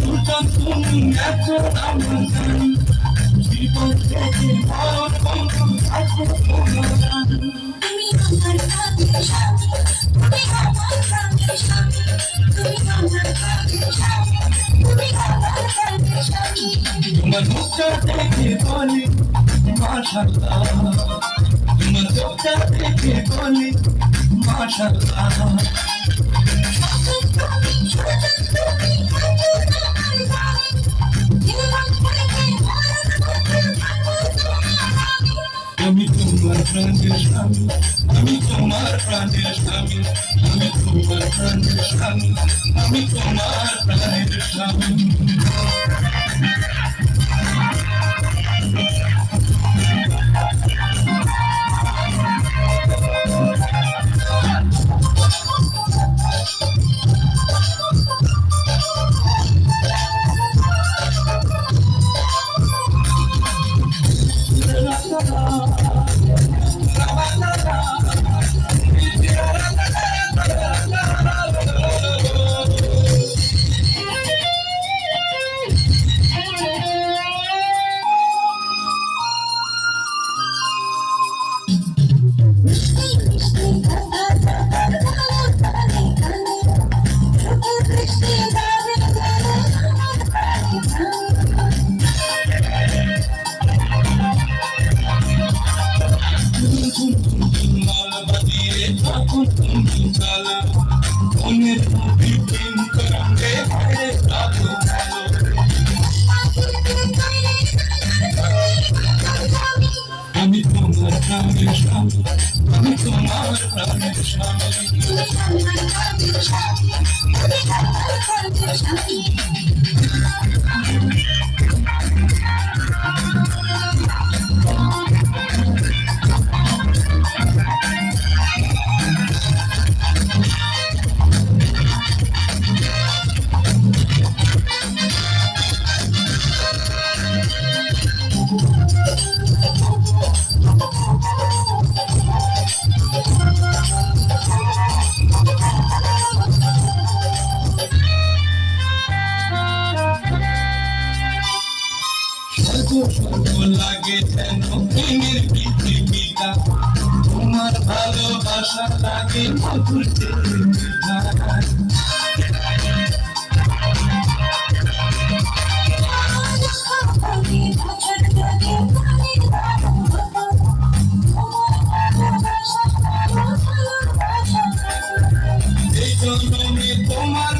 সুলতান তুমি এত আমার জান জীবন থেকে মরণ বন্ধু থাকবো তোমার জান তুমি আমার প্রাণের স্বামী তুমি আমার প্রাণের স্বামী তুমি আমার প্রাণের স্বামী তুমি আমার প্রাণের স্বামী তোমার মুখটা দেখে বলি মাশাআল্লাহ তোমার মুখটা দেখে বলি মাশাআল্লাহ আমি তোমার প্রাণের স্বামী আমি তোমার প্রাণের স্বামী আমি তোমার প্রাণের স্বামী আমি তোমার প্রাণের স্বামী আমি তোমার প্রাণের স্বামী আমি তোমার প্রাণের স্বামী তুমি আমার প্রাণের স্বামী তুমি আমার প্রাণের স্বামী লাগে যেন প্রেমের পৃথিবীটা তোমার ভালোবাসা লাগে মধুর মিঠা এই জন্মে তোমার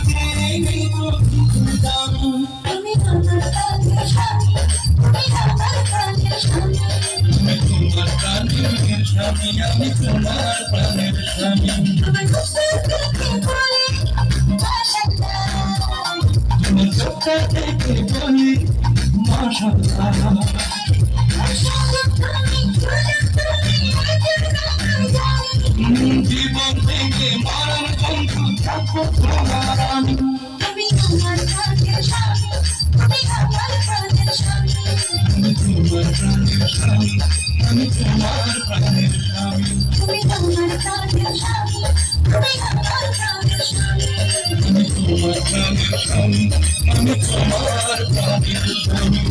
তুমি আমার প্রাণের স্বামী তুমি আমার প্রাণের স্বামী তোমার প্রাণের স্বামী আমি তোমার প্রাণের স্বামী আমার মুখটা দেখে বলে মাশাআল্লাহ তোমার চোখটা দেখে বলি মাশাআল্লাহ জীবন থেকে মরণ বন্ধু থাকবো তোমার আমি তুমি আমার প্রাণের স্বামী তুমি আমার প্রাণের স্বামী আমি তোমার প্রাণের স্বামী আমি তোমার প্রাণের স্বামী তুমি আমার প্রাণের স্বামী তুমি আমার প্রাণের স্বামী আমি তোমার প্রাণের স্বামী আমি তোমার প্রাণের স্বামী